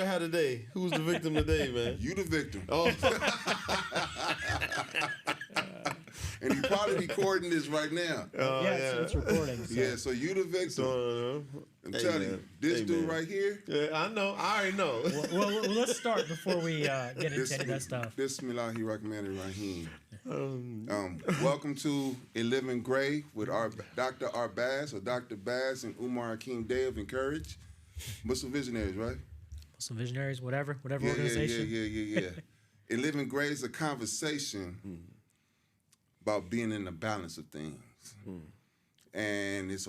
had today? Who's the victim today, man? You the victim. Oh, And he probably recording this right now. It's recording. So. Yeah, so you the victim. I'm telling you, this dude right here. Yeah, I know. I already know. Well, let's start before we get into any of that stuff. Bismillahirrahmanirrahim. Welcome to A Living Gray with Dr. Arbaz or Dr. Baz and Umar Hakeem Day of Encourage. Muslim Visionaries, right? Muslim Visionaries, whatever organization. Yeah. A Living Gray is a conversation about being in the balance of things. And it's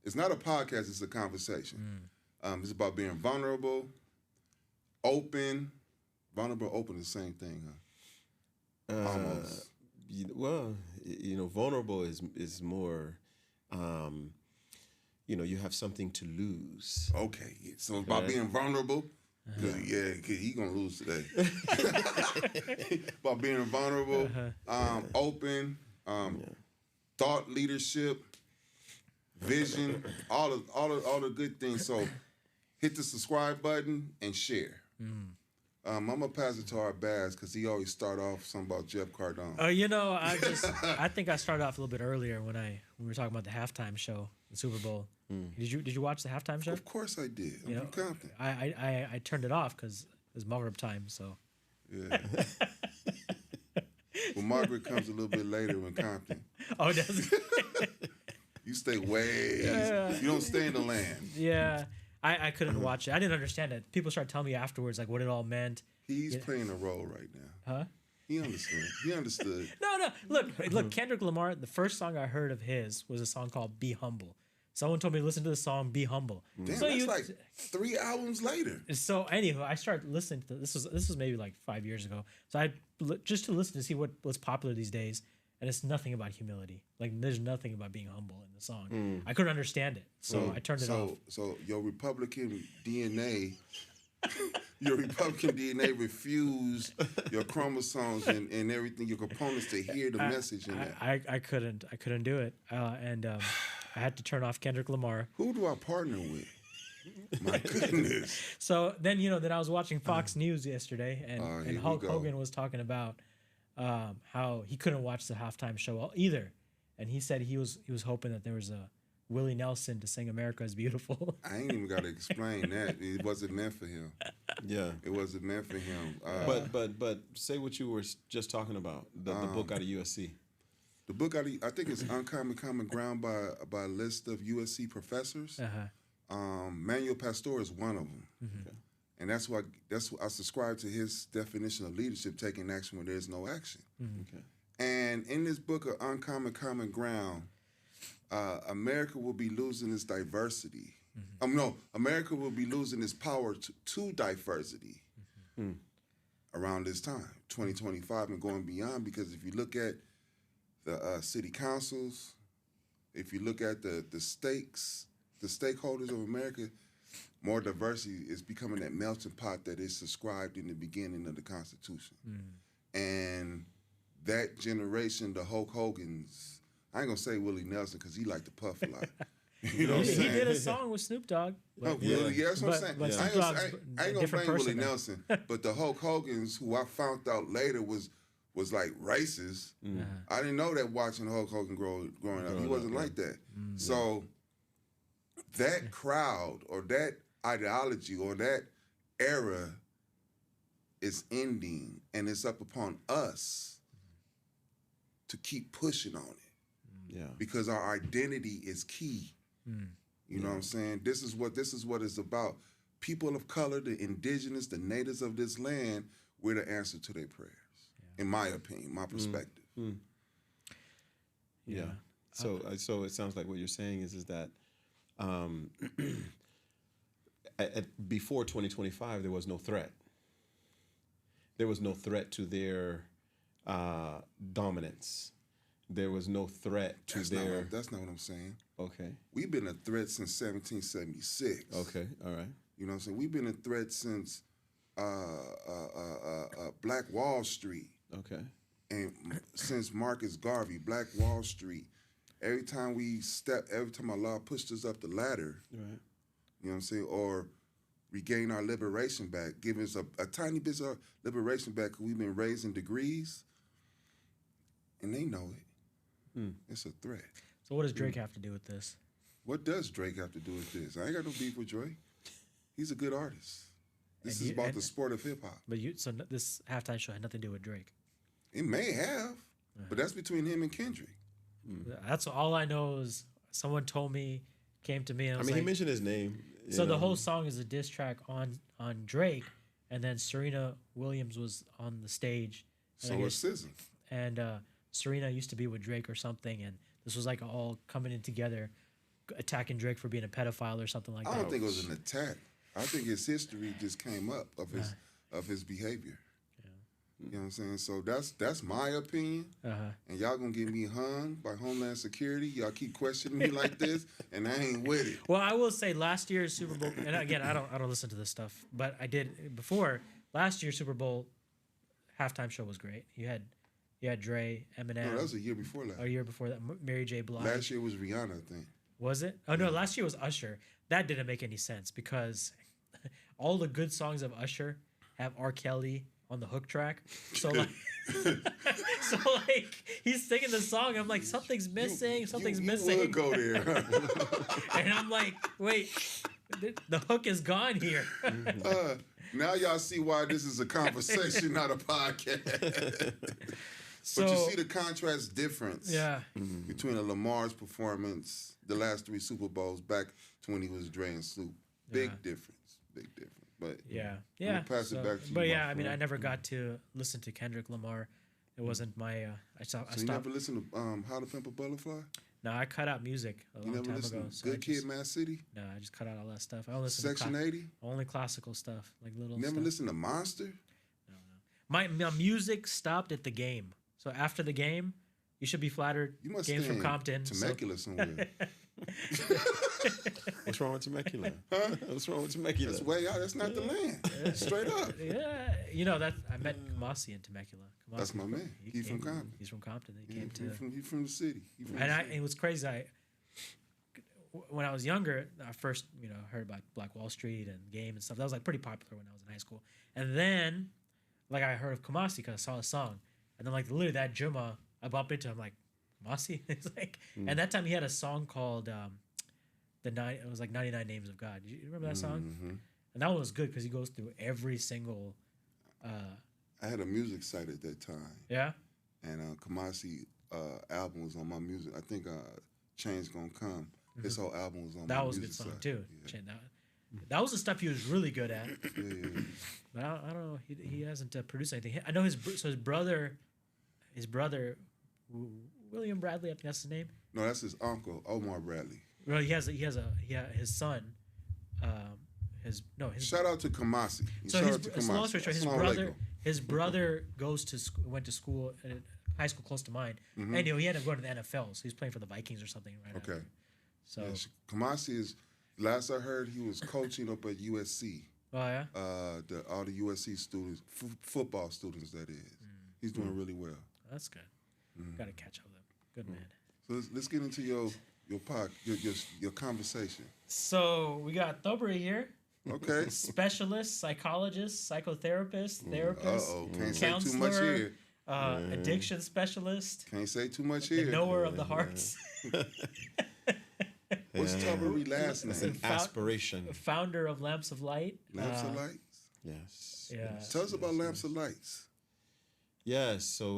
it's not a podcast, it's a conversation. It's about being vulnerable, open. Vulnerable, open is the same thing, huh? Almost. Vulnerable is more, you have something to lose. Okay, so it's about being vulnerable. Cause he gonna lose today. About being vulnerable, open, thought leadership, vision, all the good things. So hit the subscribe button and share. I'm gonna pass it to our Baz because he always start off something about Jeff Cardone. I think I started off a little bit earlier when we were talking about the halftime show, the Super Bowl. Did you watch the halftime show? Of course I did. I'm from Compton. I turned it off because it was Maghrib time. So yeah. Well, Margaret comes a little bit later in Compton. Oh, does You stay way. You don't stay in the land. Yeah. I couldn't watch it. I didn't understand it. People started telling me afterwards like what it all meant. He's playing a role right now. Huh? He understood. No. Look. Kendrick Lamar. The first song I heard of his was a song called "Be Humble." Someone told me to listen to the song "Be Humble." Damn, so that's like 3 albums later. So anywho, I started listening to this was maybe like 5 years ago. So just to listen to see what's popular these days, and it's nothing about humility. Like there's nothing about being humble in the song. I couldn't understand it, so I turned it off. So your Republican DNA. Your Republican DNA refused your chromosomes and everything, your components to hear the message in that. I couldn't do it, and I had to turn off Kendrick Lamar. Who do I partner with? My goodness. So then I was watching Fox News yesterday, and Hulk Hogan was talking about how he couldn't watch the halftime show either, and he said he was hoping that there was a Willie Nelson to sing "America is Beautiful." I ain't even got to explain that. It wasn't meant for him. Yeah, it wasn't meant for him. But say what you were just talking about. The book out of USC. The book out of, I think it's Uncommon Common Ground by a list of USC professors. Manuel Pastor is one of them, and that's why I subscribe to his definition of leadership: taking action when there's no action. And in this book of Uncommon Common Ground. America will be losing its diversity. America will be losing its power to diversity around this time, 2025 and going beyond. Because if you look at the city councils, if you look at the stakeholders of America, more diversity is becoming that melting pot that is subscribed in the beginning of the Constitution. And that generation, the Hulk Hogans, I ain't gonna say Willie Nelson because he liked to puff a lot. You know what I'm saying? He did a song with Snoop Dogg. Yeah, that's what I'm saying. But I ain't gonna blame Willie Nelson, but the Hulk Hogan's, who I found out later was like racist. I didn't know that watching Hulk Hogan growing up. He wasn't like that. So that crowd or that ideology or that era is ending, and it's up upon us to keep pushing on it. Yeah. Because our identity is key. You know what I'm saying? This is what it's about. People of color, the indigenous, the natives of this land, we're the answer to their prayers. In my opinion, my perspective. Yeah. So it sounds like what you're saying is that before 2025 there was no threat. There was no threat to their dominance. There was no threat to their... That's not what I'm saying. Okay. We've been a threat since 1776. Okay, all right. You know what I'm saying? We've been a threat since Black Wall Street. Okay. And since Marcus Garvey, Black Wall Street. Every time Allah pushed us up the ladder, right. You know what I'm saying? Or, regain our liberation back, give us a tiny bit of liberation back, because we've been raised in degrees, and they know it. It's a threat. So what does Drake have to do with this? What does Drake have to do with this? I ain't got no beef with Drake. He's a good artist. This is about the sport of hip hop. But so this halftime show had nothing to do with Drake. It may have, but that's between him and Kendrick. That's all I know. Is someone told me, came to me, and he mentioned his name. So the whole song is a diss track on Drake, and then Serena Williams was on the stage. So was SZA. And Serena used to be with Drake or something, and this was like all coming in together, attacking Drake for being a pedophile or something like that. I don't think it was an attack. I think his history just came up of his behavior. You know what I'm saying? So that's my opinion. And y'all gonna get me hung by Homeland Security. Y'all keep questioning me like this, and I ain't with it. Well, I will say last year's Super Bowl, and again, I don't listen to this stuff, but I did before last year's Super Bowl halftime show was great. You had Dre, Eminem. No, that was a year before that. A year before that, Mary J. Blige. Last year was Rihanna, I think. Was it? Oh no, last year was Usher. That didn't make any sense because all the good songs of Usher have R. Kelly on the hook track. So like, he's singing the song. I'm like, something's missing. Something's missing. You would go there. And I'm like, wait, the hook is gone here. Now y'all see why this is a conversation, not a podcast. So, but you see the contrast difference yeah. between a Lamar's performance, the last 3 Super Bowls, back to when he was Dre and Snoop. Big difference. But yeah. Pass it back to you. But yeah, I mean, I never got to listen to Kendrick Lamar. It wasn't my. I stopped. You never listened to How to Pimp a Butterfly? No, I cut out music a long time ago. So Good Kid, Mad City? No, I just cut out all that stuff. I don't listen Section 80? Only classical stuff, like little. You never listened to Monster? No. My music stopped at the game. So after the game, you should be flattered. You must Games from Compton. Temecula somewhere. What's wrong with Temecula? Huh? What's wrong with Temecula? That's way out. That's not the land. Straight up. Yeah, you know that I met Kamasi in Temecula. That's my man. He's from Compton. He's from Compton. He came He's from the city. It was crazy. When I was younger, I first heard about Black Wall Street and Game and stuff. That was like pretty popular when I was in high school. And then, like I heard of Kamasi because I saw a song, and then like literally that Juma I bumped into him like. Kamasi. It's like, and that time he had a song called it was like 99 Names of God. You remember that song? Mm-hmm. And that one was good because he goes through every single. I had a music site at that time. Yeah. And Kamasi album was on my music. I think Change Gonna Come. Mm-hmm. His whole album was on. That was a good song site. Too. Yeah. That was the stuff he was really good at. Yeah. But I don't know. He hasn't produced anything. I know his brother. William Bradley, I think that's his name. No, that's his uncle, Omar Bradley. Well, he has his son. Shout out to Kamasi. His brother went to school at a high school close to mine, and he ended up going to the NFL. So he's playing for the Vikings or something, right? Okay. After. So Kamasi is. Last I heard, he was coaching up at USC. Oh yeah. All the USC students, football students, that is. He's doing really well. That's good. Got to catch up with him. Good man. So let's get into your conversation. So we got Tabari here. Okay. Specialist, psychologist, psychotherapist, therapist, Can't counselor, say too much here. Addiction specialist. Can't say too much here. The knower of the hearts. What's Tabari last name? It's an aspiration. Founder of Lamps of Light. Lamps of Lights? Yes. Yeah. Tell us about Lamps of Lights. Yes, so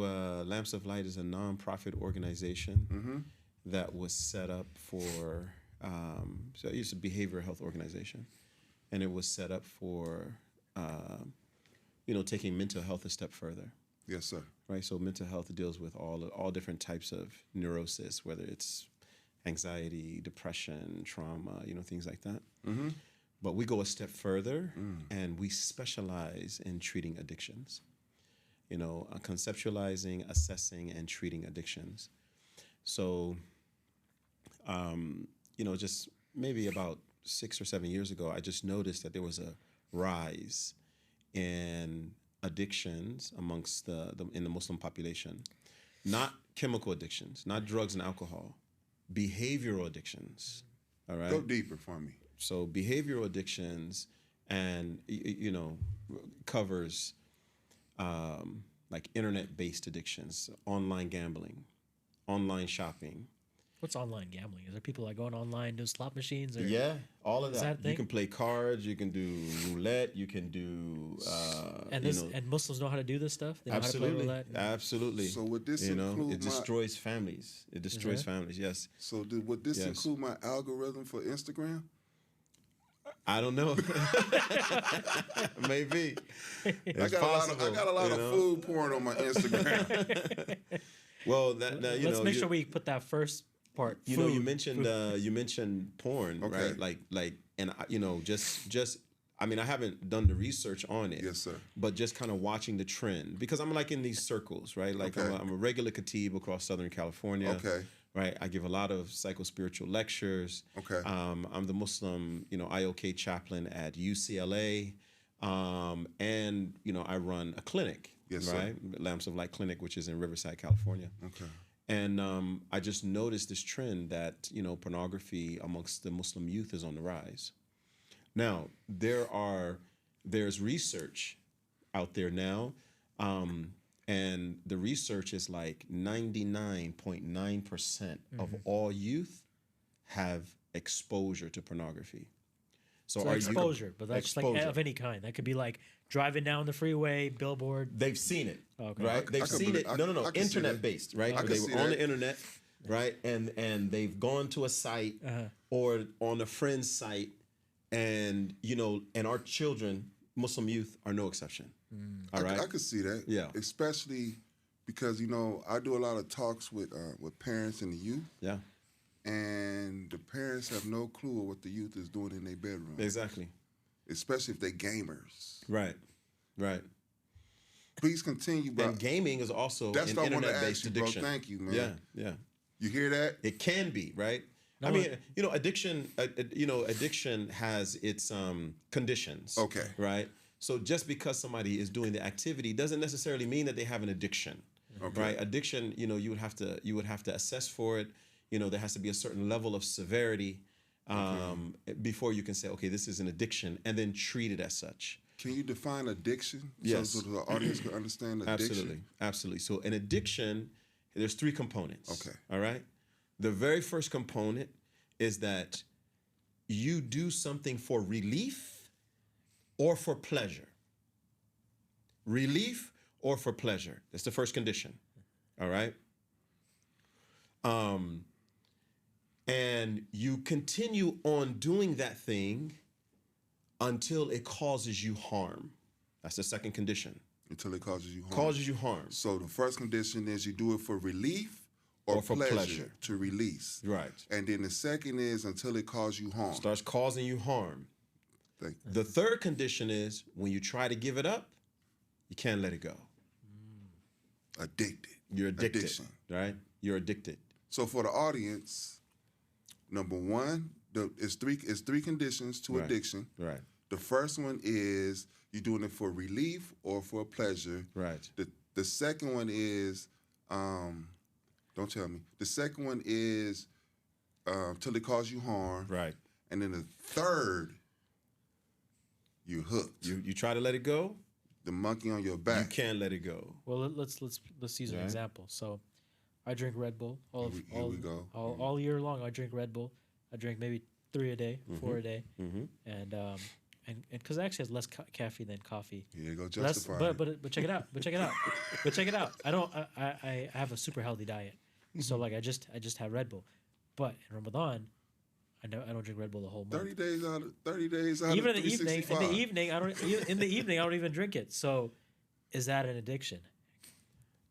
Lamps of Light is a nonprofit organization that was set up for, so it's a behavioral health organization, and it was set up for, taking mental health a step further. Yes, sir. Right, so mental health deals with all different types of neurosis, whether it's anxiety, depression, trauma, things like that. Mm-hmm. But we go a step further, and we specialize in treating addictions. Conceptualizing, assessing, and treating addictions. So, just maybe about 6 or 7 years ago, I just noticed that there was a rise in addictions amongst in the Muslim population. Not chemical addictions, not drugs and alcohol, behavioral addictions. All right? Go deeper for me. So behavioral addictions and covers like internet-based addictions, online gambling, online shopping. What's online gambling? Is there people like going online to slot machines? Or Yeah, all of that. that You can play cards. You can do roulette. You can do. And Muslims know how to do this stuff. They know absolutely, how to play roulette. Absolutely. So would this include it destroys families. It destroys families. Yes. So would this include my algorithm for Instagram? I don't know. Maybe. I got a lot of food porn on my Instagram. Well, let's make sure we put that first part. You mentioned porn, right? Like, and just. I mean, I haven't done the research on it. Yes, sir. But just kind of watching the trend, because I'm like in these circles, right? Like I'm a regular khatib across Southern California. Okay. Right. I give a lot of psycho-spiritual lectures. Okay. I'm the Muslim, IOK chaplain at UCLA. And, I run a clinic. Yes, right? sir. Lamps of Light Clinic, which is in Riverside, California. Okay. And I just noticed this trend that, pornography amongst the Muslim youth is on the rise. Now, there's research out there now, and the research is like 99.9% of all youth have exposure to pornography. So exposure, but that's exposure. Like of any kind. That could be like driving down the freeway, billboard. They've seen it, okay. right? They've seen it. No, internet-based, right? They were on the internet, right? And they've gone to a site or on a friend's site. And, and our children, Muslim youth, are no exception. All right? I could see that. Yeah. Especially because, I do a lot of talks with parents and the youth. Yeah. And the parents have no clue of what the youth is doing in their bedroom. Exactly. Especially if they're gamers. Right. Please continue. And gaming is also an internet-based addiction. Bro. Thank you, man. Yeah. You hear that? It can be, right? I mean, addiction has its conditions. Okay. Right? So just because somebody is doing the activity doesn't necessarily mean that they have an addiction. Okay. Right? Addiction, you would have to assess for it. There has to be a certain level of severity before you can say, okay, this is an addiction, and then treat it as such. Can you define addiction? Yes. So the audience can understand addiction? Absolutely. So an addiction, there's 3 components. Okay. All right? The very first component is that you do something for relief or for pleasure. Relief or for pleasure. That's the first condition. All right? And you continue on doing that thing until it causes you harm. That's the second condition. Until it causes you harm. Causes you harm. So the first condition is you do it for relief or for pleasure to release. Right. And then the second is until it causes you harm. Starts causing you harm. The third condition is when you try to give it up, you can't let it go. Addicted. You're addicted. Addiction. Right? You're addicted. So for the audience, number one, it's three conditions to addiction. Right. The first one is you're doing it for relief or for pleasure. Right. The second one is don't tell me. The second one is till it causes you harm. Right. And then the third, you're hooked. You try to let it go. The monkey on your back. You can't let it go. Well, let's use an example. So, I drink Red Bull all year long. I drink Red Bull. I drink maybe 3 a day, 4 a day, and because it actually has less caffeine than coffee. Here you go, justify. But check it out. But check it out. I have a super healthy diet, so like I just have Red Bull, but in Ramadan, I don't drink Red Bull the whole month. 30 days out even of 365. in the evening I don't even drink it. So, is that an addiction?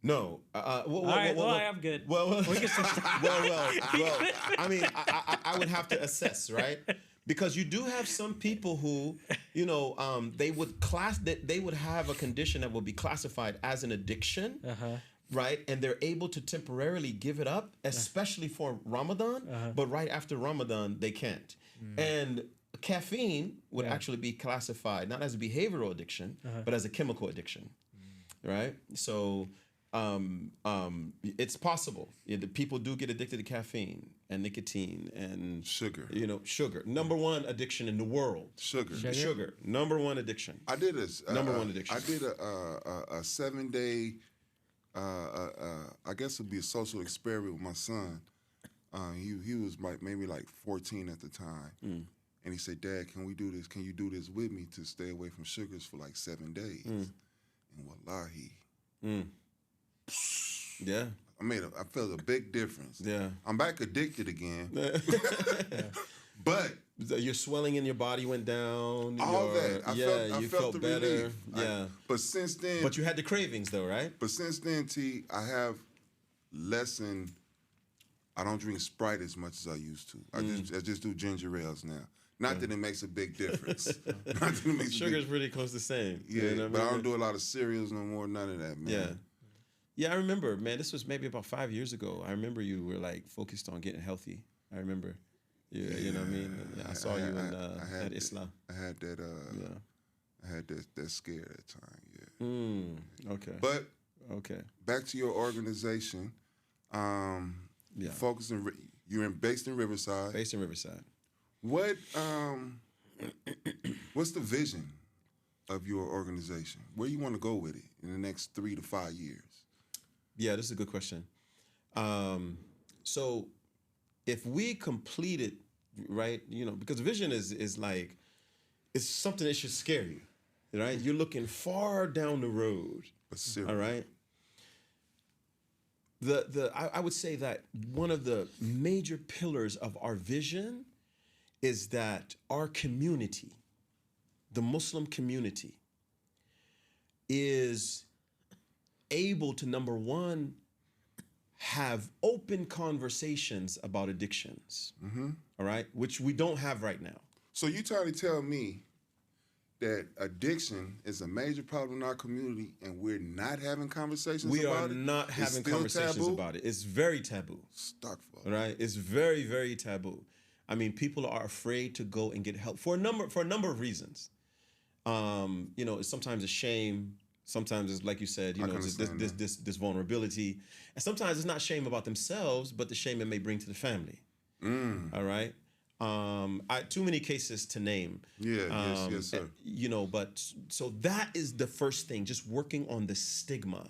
No. Well, I'm good. Well. I mean, I would have to assess, right? Because you do have some people who, they would have a condition that would be classified as an addiction, right? And they're able to temporarily give it up, especially for Ramadan. But right after Ramadan, they can't. And caffeine would actually be classified not as a behavioral addiction, but as a chemical addiction, right? So it's possible. The people do get addicted to caffeine and nicotine and sugar. Sugar. Number one addiction in the world. Sugar. Number one addiction. I did number one addiction. I did a 7-day. I guess it'd be a social experiment with my son. He was maybe like 14 at the time, and he said, "Dad, can we do this? Can you do this with me to stay away from sugars for like 7 days?" And wallahi. Yeah. I felt a big difference. Yeah. I'm back addicted again. But your swelling in your body went down. All that. I felt the better. Relief. Yeah. But since then. But you had the cravings though, right? But since then, T, I have lessened. I don't drink Sprite as much as I used to. I just do ginger ales now. Not that it makes a big difference. Sugar's pretty close to the same. Yeah, you know but I don't do a lot of cereals no more. None of that, man. Yeah. Yeah, I remember, man, this was maybe about 5 years ago. I remember you were like focused on getting healthy. I remember. Yeah, you know what I mean? I saw you at Islam. I had that I had that scare that time, yeah. Okay. But back to your organization. Focusing based in Riverside. Based in Riverside. What's the vision of your organization? Where you want to go with it in the next 3 to 5 years? Yeah, this is a good question. So if we complete it, right, because vision is like, it's something that should scare you, right? You're looking far down the road. But serious. All right? I would say that one of the major pillars of our vision is that our community, the Muslim community, is able to, number one, have open conversations about addictions, all right, which we don't have right now. So you trying to tell me that addiction is a major problem in our community and we're not having conversations about it? We are not having conversations about it. It's very taboo. Stockful. Right? It's very, very taboo. I mean, people are afraid to go and get help for a number of reasons. Sometimes it's shame. Sometimes it's like you said, this vulnerability, and sometimes it's not shame about themselves, but the shame it may bring to the family. All right. Too many cases to name. Yeah. Yes, sir. But so that is the first thing, just working on the stigma,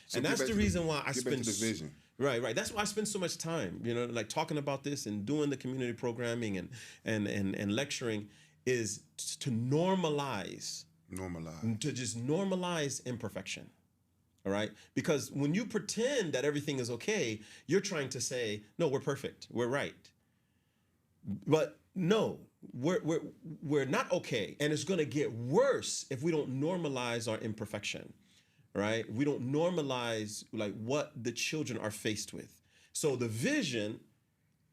so and that's the reason why I spend the vision. Right. That's why I spend so much time, like talking about this and doing the community programming and lecturing, is to normalize, to just normalize imperfection. All right, because when you pretend that everything is okay, you're trying to say, no, we're perfect, we're right. But no, we're not okay, and it's going to get worse if we don't normalize our imperfection. Right? We don't normalize like what the children are faced with. So the vision,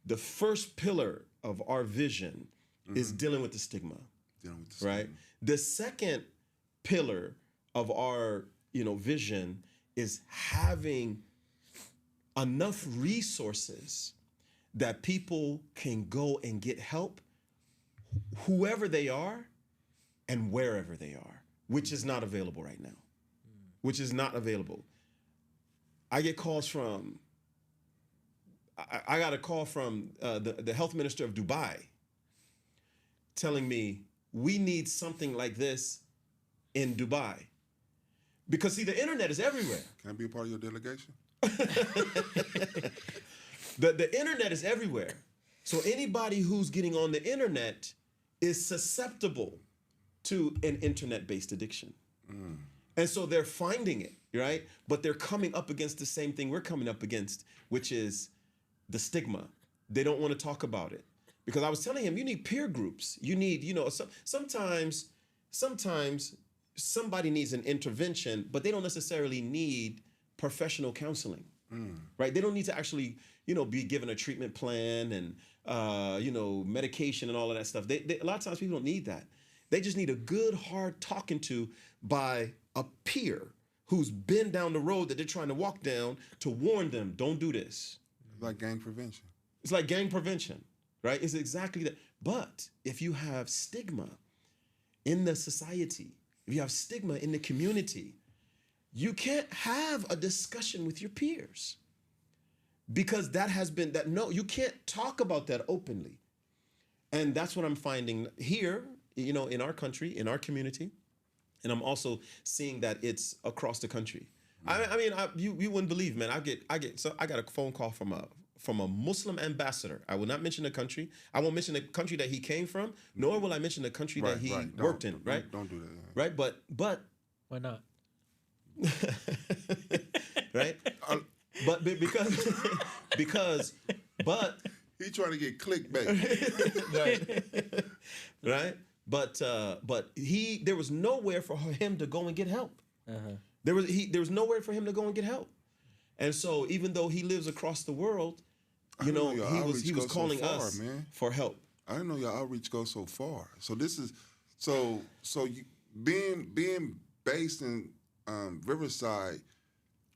the first pillar of our vision is dealing with the stigma. Right? The second pillar of our, vision is having enough resources that people can go and get help, whoever they are and wherever they are, which is not available right now. Which is not available. I get calls from, I got a call from the health minister of Dubai telling me we need something like this in Dubai. Because see, the internet is everywhere. Can I be a part of your delegation? The internet is everywhere. So anybody who's getting on the internet is susceptible to an internet-based addiction. And so they're finding it, right? But they're coming up against the same thing we're coming up against, which is the stigma. They don't want to talk about it. Because I was telling him, you need peer groups. You need, sometimes somebody needs an intervention, but they don't necessarily need professional counseling, right? They don't need to actually, be given a treatment plan and, medication and all of that stuff. A lot of times people don't need that. They just need a good, hard talking to by a peer who's been down the road that they're trying to walk down to warn them, don't do this. Like gang prevention. It's like gang prevention, right? It's exactly that. But if you have stigma in the society, if you have stigma in the community, you can't have a discussion with your peers because that has been that. No, you can't talk about that openly. And that's what I'm finding here, you know, in our country, in our community. And I'm also seeing that it's across the country. I mean, you wouldn't believe, man. I got a phone call from a Muslim ambassador. I will not mention the country. I won't mention the country that he came from, nor will I mention the country that he worked in. Right? Don't do that. Right? But why not? Right? But because he trying to get clickbait. Right? But there was nowhere for him to go and get help. Uh-huh. There was nowhere for him to go and get help. And so even though he lives across the world, you know, he was calling us for help. I didn't know your outreach goes so far. So this is so you being based in Riverside,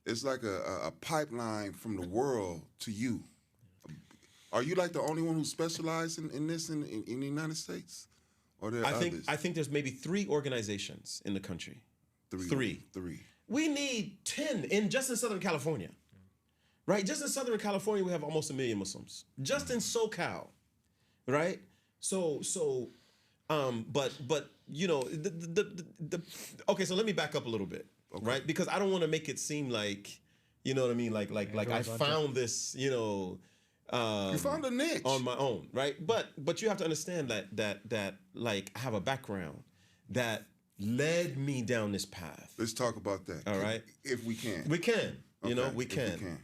it's like a pipeline from the world to you. Are you like the only one who specializes in this in the United States? Or there are others? I think there's maybe 3 organizations in the country. Three. We need 10 just in Southern California. Right? Just in Southern California, we have almost 1 million Muslims. Just in SoCal. Right? So but you know, okay, so let me back up a little bit. Okay. Right? Because I don't want to make it seem like, you know what I mean, like I found this, you know, you found a niche on my own, right? But you have to understand that like I have a background that led me down this path. Let's talk about that. All right, if we can. We can. You know, we can.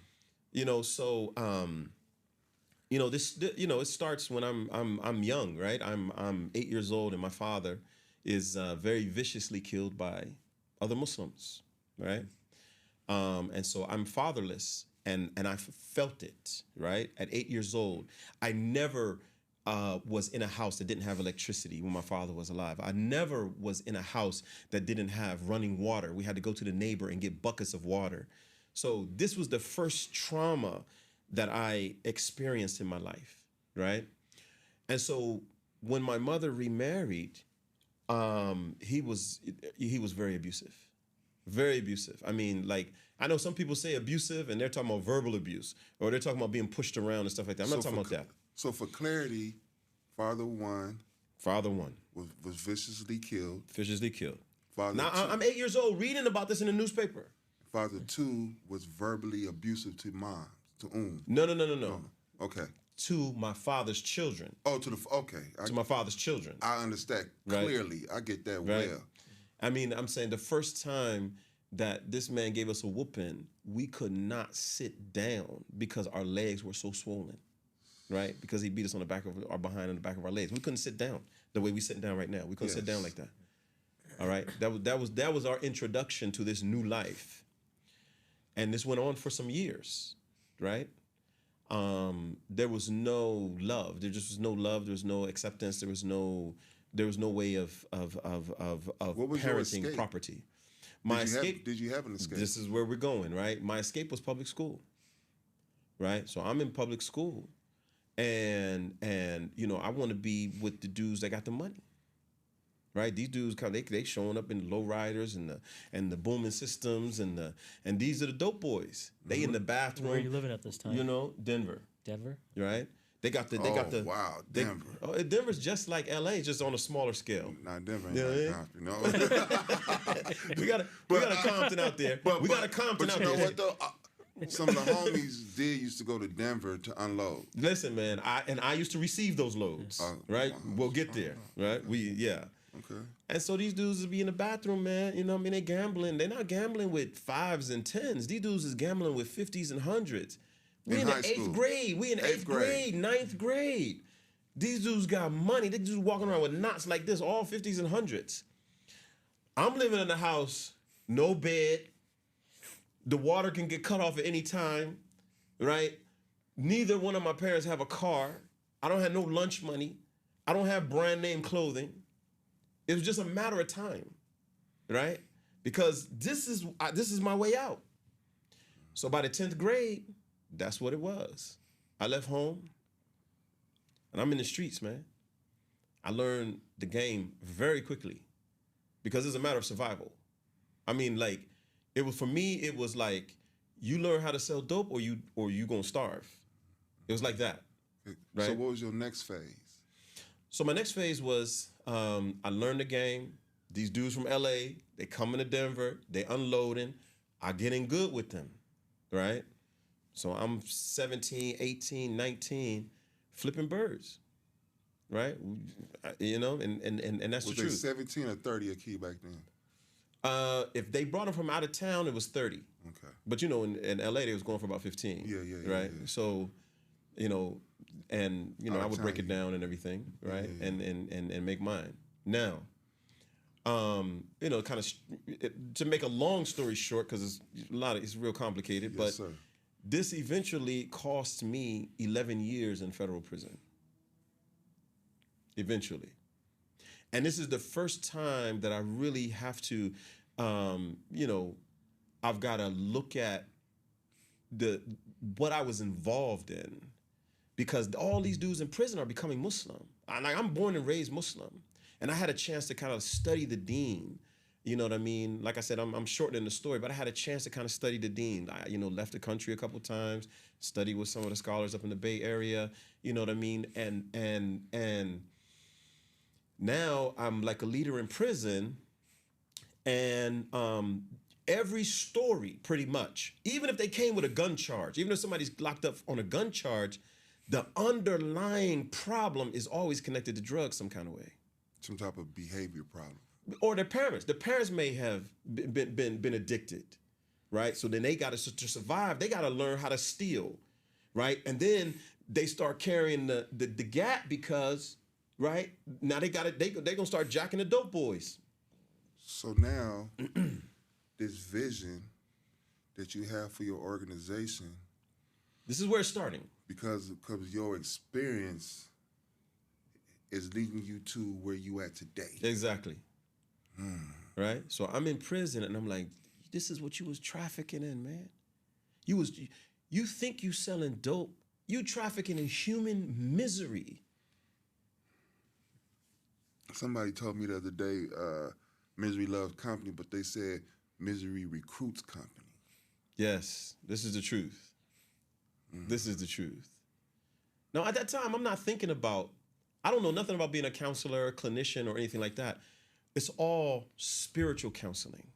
You know, so you know, it starts when I'm young, right? I'm 8 years old, and my father is very viciously killed by other Muslims, right? And so I'm fatherless. And I felt it, right? At 8 years old, I never was in a house that didn't have electricity when my father was alive. I never was in a house that didn't have running water. We had to go to the neighbor and get buckets of water. So this was the first trauma that I experienced in my life, right? And so when my mother remarried, he was very abusive. Very abusive. I mean, like, I know some people say abusive and they're talking about verbal abuse or they're talking about being pushed around and stuff like that. I'm not talking about that. So for clarity, Father 1 was viciously killed. Now, I'm 8 years old reading about this in the newspaper. Father 2 was verbally abusive to mom, to No. Okay. To my father's children. Oh, to my father's children. I understand clearly. I get that well. I mean, I'm saying the first time that this man gave us a whooping, we could not sit down because our legs were so swollen, right? Because he beat us on the back of our behind and the back of our legs. We couldn't sit down the way we sitting down right now. We couldn't sit down like that. All right, that was our introduction to this new life, and this went on for some years, right? There was no love. There just was no love. There was no acceptance. There was no way of parenting property. My escape. Did you have an escape? This is where we're going, right? My escape was public school, right? So I'm in public school, and you know I want to be with the dudes that got the money, right? These dudes they showing up in low riders and the booming systems and these are the dope boys. They in the bathroom. Where are you living at this time? You know, Denver. Right? They got the wow, Denver. Denver's just like LA, just on a smaller scale. Not Denver, Compton, no. we got a Compton out there. We got a Compton out there. But you know what though? Some of the homies used to go to Denver to unload. Listen, man, I used to receive those loads. Right? We'll get there. Right? Okay. And so these dudes will be in the bathroom, man. You know what I mean? They gambling. They're not gambling with 5s and 10s. These dudes is gambling with 50s and 100s. We in the 8th grade. We in 8th grade, 9th grade. These dudes got money. They just walking around with knots like this, all 50s and 100s. I'm living in a house, no bed. The water can get cut off at any time, right? Neither one of my parents have a car. I don't have no lunch money. I don't have brand name clothing. It was just a matter of time, right? Because this is my way out. So by the 10th grade, that's what it was. I left home, and I'm in the streets, man. I learned the game very quickly because it's a matter of survival. I mean, like, It was, for me, it was like, you learn how to sell dope or you gonna starve. It was like that. Right? So what was your next phase? So my next phase was, I learned the game. These dudes from LA, they coming to Denver, they unloading. I get in good with them, right? So I'm 17, 18, 19, flipping birds, right? You know, and that's the truth. Was they 17 or 30 a key back then? If they brought them from out of town, it was 30. Okay. But, you know, in LA, they was going for about 15. Yeah. Right? Yeah. So, you know, and, you know, I would break it down and everything, right? Yeah. And make mine. Now, you know, kind of, to make a long story short, because it's real complicated, but sir. This eventually cost me 11 years in federal prison. Eventually. And this is the first time that I really have to, you know, I've got to look at what I was involved in, because all these dudes in prison are becoming Muslim. I'm born and raised Muslim, and I had a chance to kind of study the deen. You know what I mean? Like I said, I'm shortening the story, but I had a chance to kind of study the deen. I, you know, left the country a couple times, studied with some of the scholars up in the Bay Area. You know what I mean? And now I'm like a leader in prison, and every story, pretty much, even if they came with a gun charge, even if somebody's locked up on a gun charge, the underlying problem is always connected to drugs some kind of way. Some type of behavior problem. Or their parents. The parents may have been addicted, right? So then they got to survive. They got to learn how to steal, right? And then they start carrying the gap because, right? Now they gonna start jacking the dope boys. So now, this vision that you have for your organization, this is where it's starting. Because your experience is leading you to where you at today. Exactly. Right? So I'm in prison and I'm like, this is what you was trafficking in, man. You think you selling dope, you trafficking in human misery. Somebody told me the other day, misery loves company, but they said misery recruits company. Yes, this is the truth. This is the truth. Now, at that time, I'm not thinking about, I don't know nothing about being a counselor, clinician, or anything like that. It's all spiritual counseling,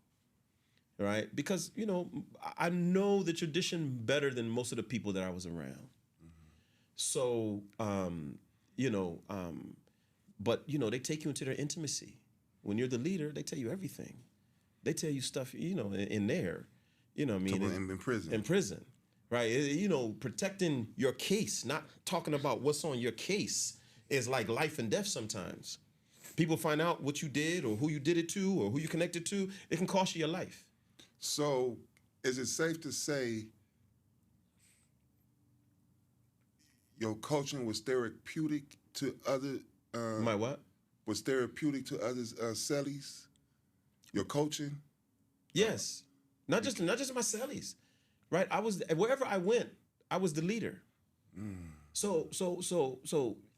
right? Because, you know, I know the tradition better than most of the people that I was around. So, you know, but, you know, they take you into their intimacy. When you're the leader, they tell you everything. They tell you stuff, you know, in there, you know what I mean? In prison. In prison, right? You know, protecting your case, not talking about what's on your case, is like life and death sometimes. People find out what you did or who you did it to or who you connected to, it can cost you your life. So is it safe to say your coaching was therapeutic to other... My what? Was therapeutic to others' cellies? Your coaching? Yes. Not just my cellies, right? Wherever I went, I was the leader. So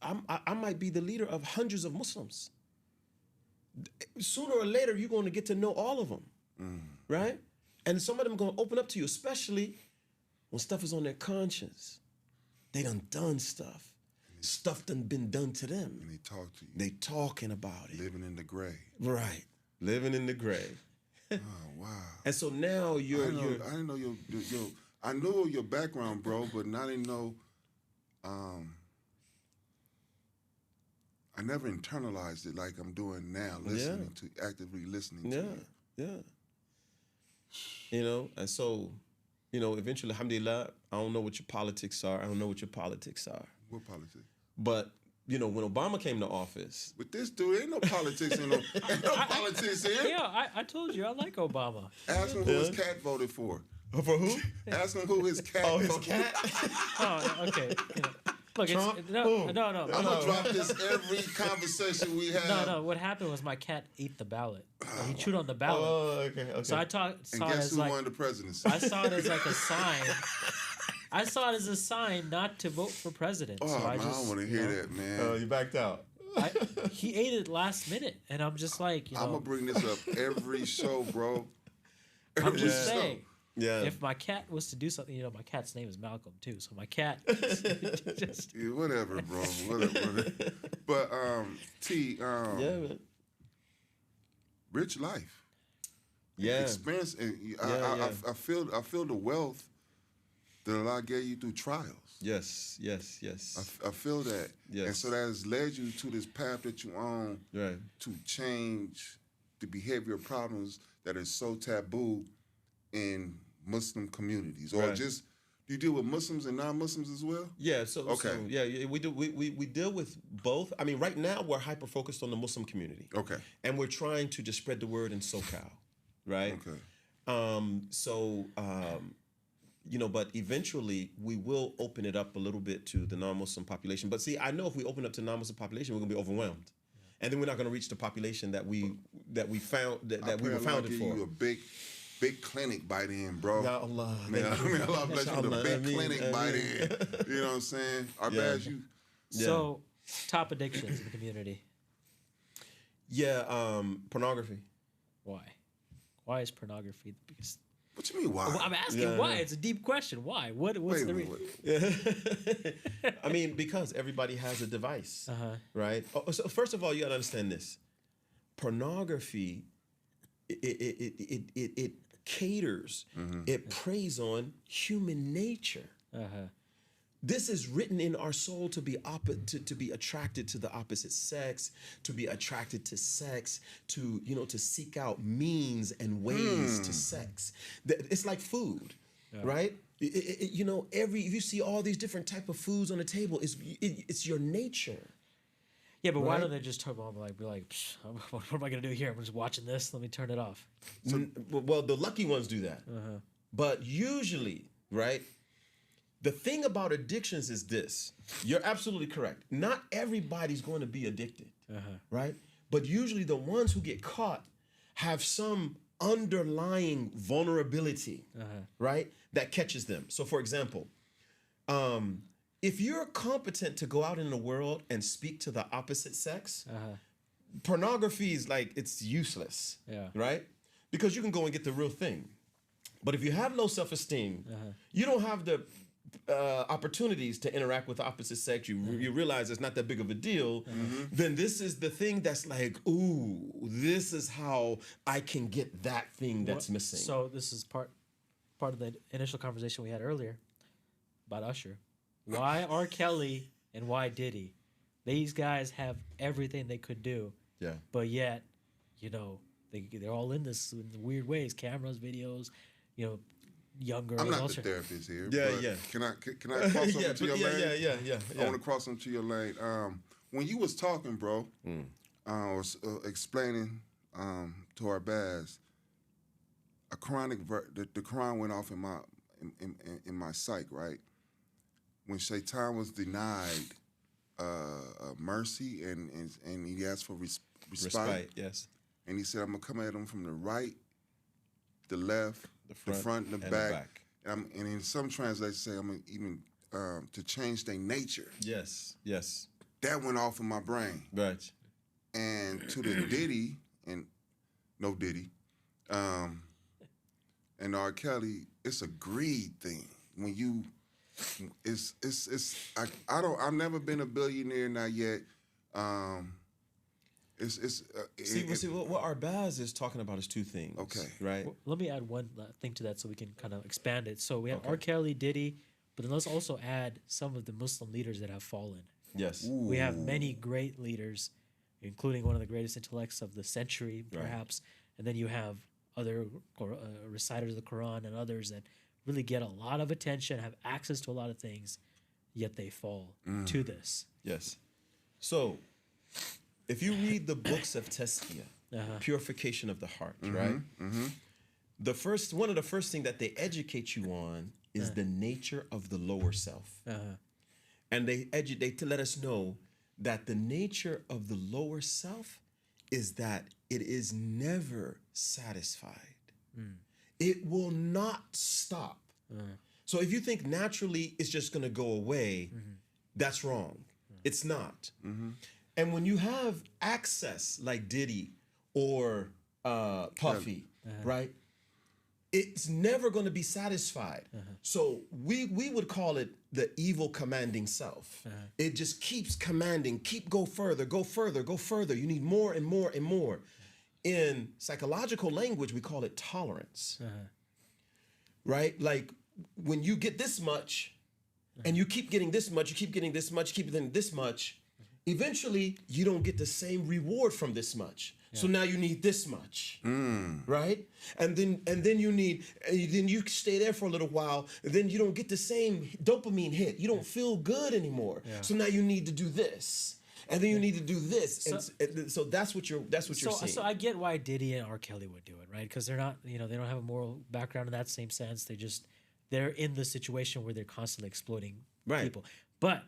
I might be the leader of hundreds of Muslims. Sooner or later, you're going to get to know all of them, right? And some of them are going to open up to you, especially when stuff is on their conscience. They done stuff. Stuff done been done to them. And they talk to you. They talking about it. Living in the grave. Right. Living in the grave. Oh, wow. And so now I didn't know your I know your background, bro, but I didn't know. I never internalized it like I'm doing now, actively listening to you. Yeah. You know, and so, you know, eventually, alhamdulillah, I don't know what your politics are. What politics? But, you know, when Obama came to office. With this dude, ain't no politics in him. Ain't no politics here. Yeah, I told you, I like Obama. Ask him who his cat voted for. For who? Ask him who his cat voted for. Cat? Oh, okay. You know, look, Trump? No. I'm going to drop this every conversation we have. No. What happened was my cat ate the ballot. He chewed on the ballot. Oh, okay. So I saw and it guess as who like... won the presidency? I saw it as like a sign. I saw it as a sign not to vote for president. Oh, so I don't want to hear that, man. Oh, you backed out. He ate it last minute, and I'm just like, I'm going to bring this up every show, bro. I'm just saying. Yeah. If my cat was to do something, you know, my cat's name is Malcolm too. So my cat just yeah, whatever, bro. Whatever. But T, yeah, man. rich life. Yeah. Experience, and I feel the wealth that Allah gave you through trials. Yes. I feel that. Yes. And so that has led you to this path that you on to change the behavioral problems that are so taboo in Muslim communities, or just do you deal with Muslims and non-Muslims as well? Yeah. So we do. We deal with both. I mean, right now we're hyper focused on the Muslim community. Okay. And we're trying to just spread the word in SoCal, right? Okay. You know, but eventually we will open it up a little bit to the non-Muslim population. But see, I know if we open up to non-Muslim population, we're gonna be overwhelmed, and then we're not gonna reach the population that we found that we were founded for. You a big clinic by then, bro. Ya Allah. Allah bless you with a big clinic by then. You know what I'm saying? Our bad you. So, top addictions in the community. Yeah, pornography. Why? Why is pornography the biggest? What you mean why? Well, I'm asking why. It's a deep question. Why? What's the reason? I mean, because everybody has a device, right? So first of all, you gotta understand this. Pornography, it caters, it preys on human nature. This is written in our soul to be to be attracted to the opposite sex, to be attracted to sex, to to seek out means and ways to sex. It's like food, right? If you see all these different type of foods on the table, it's your nature. Yeah, but why don't they just turn on be like, what am I gonna do here? I'm just watching this. Let me turn it off. Well, the lucky ones do that, but usually, right? The thing about addictions is this. You're absolutely correct. Not everybody's going to be addicted, right? But usually the ones who get caught have some underlying vulnerability, right, that catches them. So, for example, if you're competent to go out in the world and speak to the opposite sex, pornography is like, it's useless, right? Because you can go and get the real thing. But if you have low self-esteem, you don't have the opportunities to interact with the opposite sex, you realize it's not that big of a deal, then this is the thing that's like, ooh, this is how I can get that thing that's missing. So this is part of the initial conversation we had earlier about Usher. Why R. Kelly and why Diddy? These guys have everything they could do, but yet, they're all in this in weird ways, cameras, videos, young girls. I'm not also. The therapist here. Yeah. Can I cross over to your lane? Yeah. I want to cross into your lane. When you was talking, bro, I was explaining to our Baz, the Quran went off in my psyche, right? When Shaitan was denied mercy and he asked for respite, yes. And he said, I'm gonna come at him from the right, the left, the front and the back. And in some translations say I'm gonna even to change their nature. Yes. That went off in my brain. Right. And to the Diddy and no Diddy, and R. Kelly, it's a greed thing. When you, I've never been a billionaire, not yet. See, what our Baz is talking about is two things. Okay. Right? Well, let me add one thing to that so we can kind of expand it. So we have R. Kelly, Diddy, but then let's also add some of the Muslim leaders that have fallen. Yes. Ooh. We have many great leaders, including one of the greatest intellects of the century, perhaps. And then you have other reciters of the Quran and others that really get a lot of attention, have access to a lot of things, yet they fall to this. Yes. So, if you read the books of Tazkiyah, purification of the heart, right? One of the first things that they educate you on is the nature of the lower self. And they let us know that the nature of the lower self is that it is never satisfied. It will not stop. So if you think naturally it's just going to go away, that's wrong. It's not. And when you have access like Diddy or Puffy, right? it's never going to be satisfied. So we would call it the evil commanding self. It just keeps commanding, go further, go further, go further. You need more and more and more. In psychological language, we call it tolerance. Right? Like when you get this much and you keep getting this much, you keep getting this much, keep getting this much, eventually you don't get the same reward from this much. So now you need this much, right? And then you stay there for a little while, and then you don't get the same dopamine hit. You don't feel good anymore. So now you need to do this, and then you need to do this, so that's what you're seeing. So I get why Diddy and R. Kelly would do it, right? Because they're not, they don't have a moral background in that same sense. They're in the situation where they're constantly exploiting people. But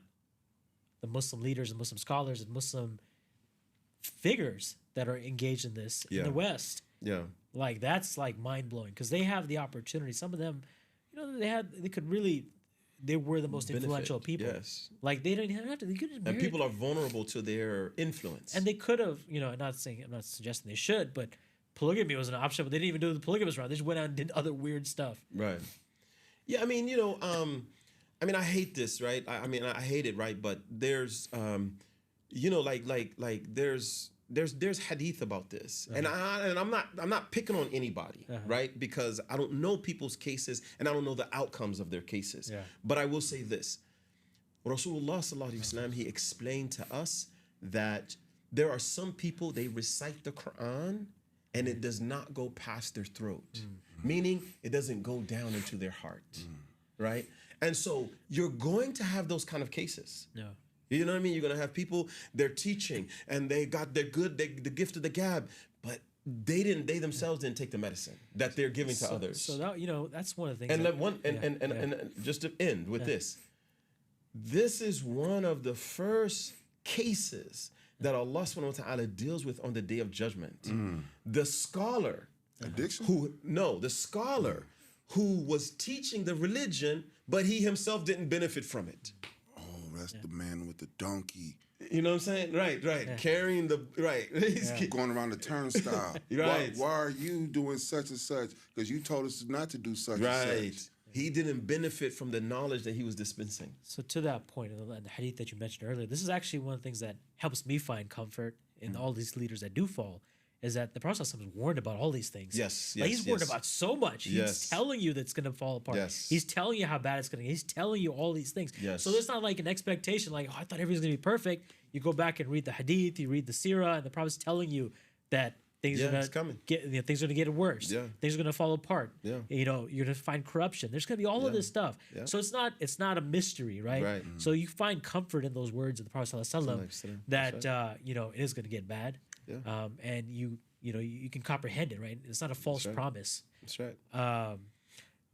the Muslim leaders and Muslim scholars and Muslim figures that are engaged in this in the West, like that's like mind blowing because they have the opportunity. Some of them, they were the most influential people. Yes, like they didn't have to. They could just and people are vulnerable to their influence. And they could have, I'm not suggesting they should, but polygamy was an option. But they didn't even do the polygamous route. They just went out and did other weird stuff. Right. Yeah, I mean, I hate this, right? I hate it, right? But there's, there's hadith about this, and I'm not picking on anybody, right? Because I don't know people's cases and I don't know the outcomes of their cases. But I will say this: Rasulullah sallallahu alaihi wasallam, he explained to us that there are some people, they recite the Quran and it does not go past their throat, meaning it doesn't go down into their heart, right? And so you're going to have those kind of cases. You know what I mean? You're going to have people, they're teaching and they got the gift of the gab, but they themselves didn't take the medicine that they're giving to others. So that, that's one of the things. And and just to end with this is one of the first cases that Allah subhanahu wa ta'ala deals with on the Day of Judgment. The scholar, addiction? The scholar who was teaching the religion, but he himself didn't benefit from it. That's the man with the donkey. You know what I'm saying? Right. Carrying the, He's going around the turnstile. Right. Why are you doing such and such? Because you told us not to do such and such. He didn't benefit from the knowledge that he was dispensing. So to that point, and the hadith that you mentioned earlier, this is actually one of the things that helps me find comfort in all these leaders that do fall, is that the Prophet was warned about all these things. He's warned about so much. He's telling you that it's going to fall apart. He's telling you how bad it's going to get. He's telling you all these things. So there's not like an expectation like, I thought everything's going to be perfect. You go back and read the hadith, you read the seerah, and the Prophet's telling you that things are going to things are going to get worse. Things are going to fall apart. You're going to find corruption. There's going to be all of this stuff. So it's not a mystery, right? So you find comfort in those words of the Prophet ﷺ that it is going to get bad. And you can comprehend it, right? It's not a false promise. That's right.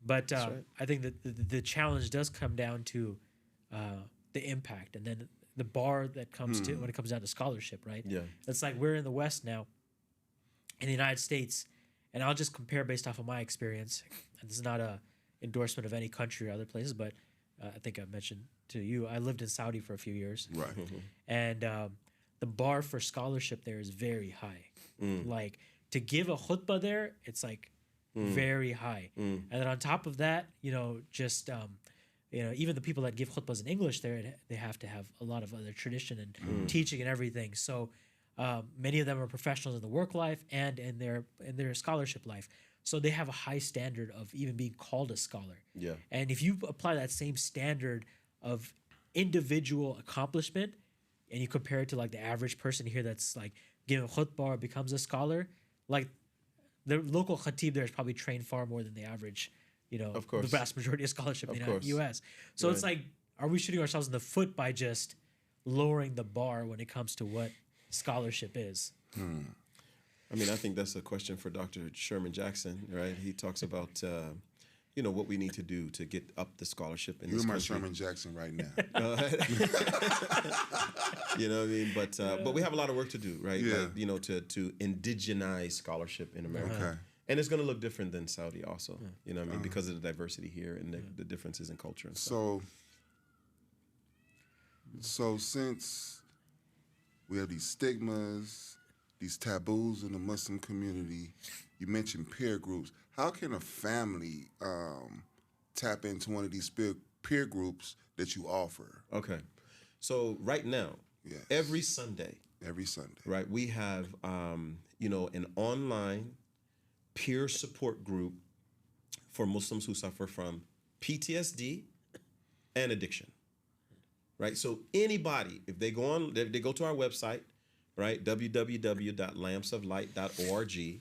But I think that the challenge does come down to the impact, and then the bar that comes to when it comes down to scholarship, right? It's like we're in the West now, in the United States, and I'll just compare based off of my experience. And this is not a endorsement of any country or other places, but I think I mentioned to you, I lived in Saudi for a few years, right? And the bar for scholarship there is very high. Like to give a khutbah there, it's like very high. And then on top of that, even the people that give khutbahs in English there, they have to have a lot of other tradition and teaching and everything. So many of them are professionals in the work life and in their scholarship life. So they have a high standard of even being called a scholar. And if you apply that same standard of individual accomplishment and you compare it to like the average person here that's like giving khutbah or becomes a scholar, like the local khatib there is probably trained far more than the average, of course, the vast majority of scholarship in the U.S. So it's like, are we shooting ourselves in the foot by just lowering the bar when it comes to what scholarship is? I think that's a question for Dr. Sherman Jackson, right? He talks about what we need to do to get up the scholarship in this country. You're my Sherman Jackson right now. You know what I mean? But we have a lot of work to do, right? Like, to indigenize scholarship in America. And it's going to look different than Saudi also, you know what I mean? Because of the diversity here and the differences in culture and stuff. So since we have these stigmas, these taboos in the Muslim community, you mentioned peer groups. how can a family tap into one of these peer groups that you offer? Okay. So right now, Yes. every Sunday, right, we have, an online peer support group for Muslims who suffer from PTSD and addiction, right? So anybody, if they go to our website, right, www.lampsoflight.org,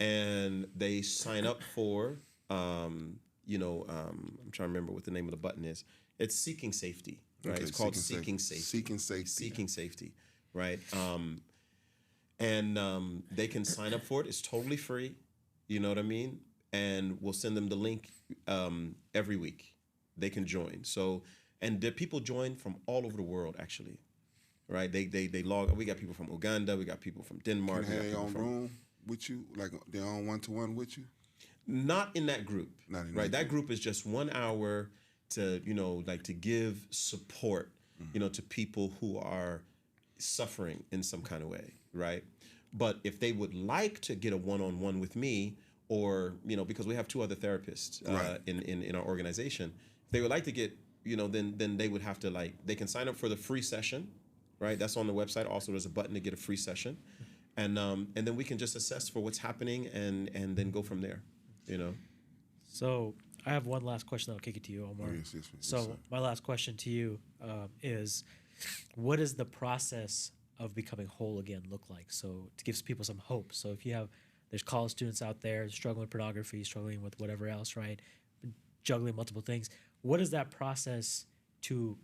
and they sign up for, I'm trying to remember what the name of the button is. It's Seeking Safety, right? Okay, it's called Seeking Safety. Seeking Safety. Seeking Safety, right? And they can sign up for it. It's totally free. You know what I mean? And we'll send them the link every week. They can join. So, and the people join from all over the world, actually, right? They log. We got people from Uganda. We got people from Denmark. Can they have their own room with you, like their own one-to-one with you? Not in that group. Not in right. That group is just 1 hour to to give support, to people who are suffering in some kind of way, right? But if they would like to get a one-on-one with me, or because we have 2 other therapists right. in our organization, if they would like to get then they would have to they can sign up for the free session, right? That's on the website. Also, there's a button to get a free session, and then we can just assess for what's happening and then go from there, So I have one last question. I'll kick it to you, Omar. Oh, yes, so my last question to you is, what does the process of becoming whole again look like? So to give people some hope. So if there's college students out there struggling with pornography, struggling with whatever else, right? Juggling multiple things. What is that process to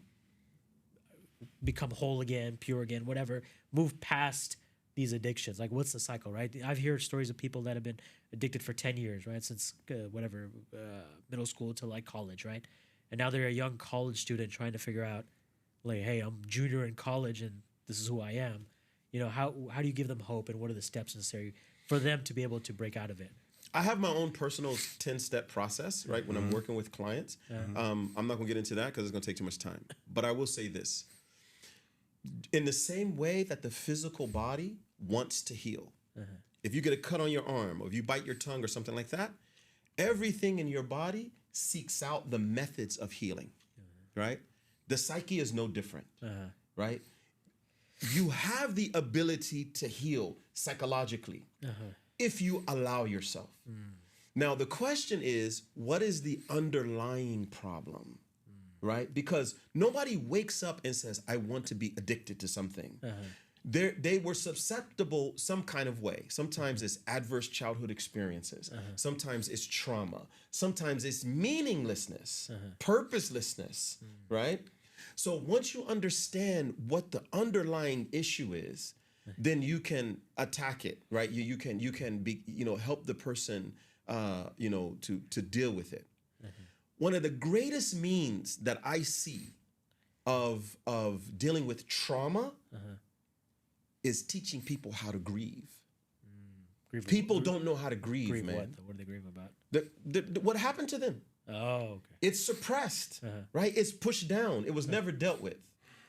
become whole again, pure again, whatever, move past these addictions? Like, what's the cycle, right? I've heard stories of people that have been addicted for 10 years, right? Since middle school to college, right? And now they're a young college student trying to figure out, hey, I'm junior in college and this is who I am. How do you give them hope, and what are the steps necessary for them to be able to break out of it? I have my own personal 10-step process, right? When I'm working with clients. I'm not going to get into that because it's going to take too much time. But I will say this. In the same way that the physical body wants to heal, if you get a cut on your arm, or if you bite your tongue or something like that, everything in your body seeks out the methods of healing, right? The psyche is no different, right? You have the ability to heal psychologically if you allow yourself. Now, the question is, what is the underlying problem, right? Because nobody wakes up and says, I want to be addicted to something. They were susceptible some kind of way. Sometimes it's adverse childhood experiences. Sometimes it's trauma. Sometimes it's meaninglessness, purposelessness, right? So once you understand what the underlying issue is, then you can attack it, right? You can be help the person to deal with it. One of the greatest means that I see of dealing with trauma is teaching people how to grieve. People don't know how to grieve, man. What are they grieving about? What happened to them? Oh, okay. It's suppressed, right? It's pushed down. It was never dealt with.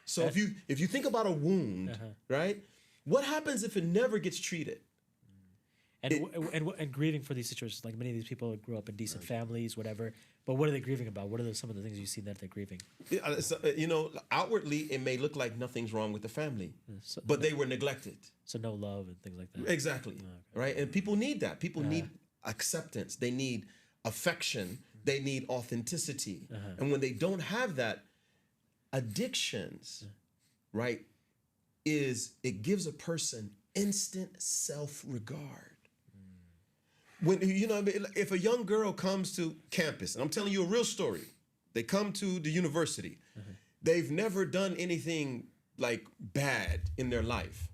So if you think about a wound, right? What happens if it never gets treated? And grieving for these situations, like many of these people grew up in decent families, whatever. But what are they grieving about? What are some of the things you see that they're grieving? Outwardly, it may look like nothing's wrong with the family, but they were neglected. So no love and things like that. Exactly, right? And people need that. People need acceptance. They need affection. They need authenticity. And when they don't have that, addictions, right, it gives a person instant self-regard. When if a young girl comes to campus, and I'm telling you a real story, they come to the university, they've never done anything bad in their life,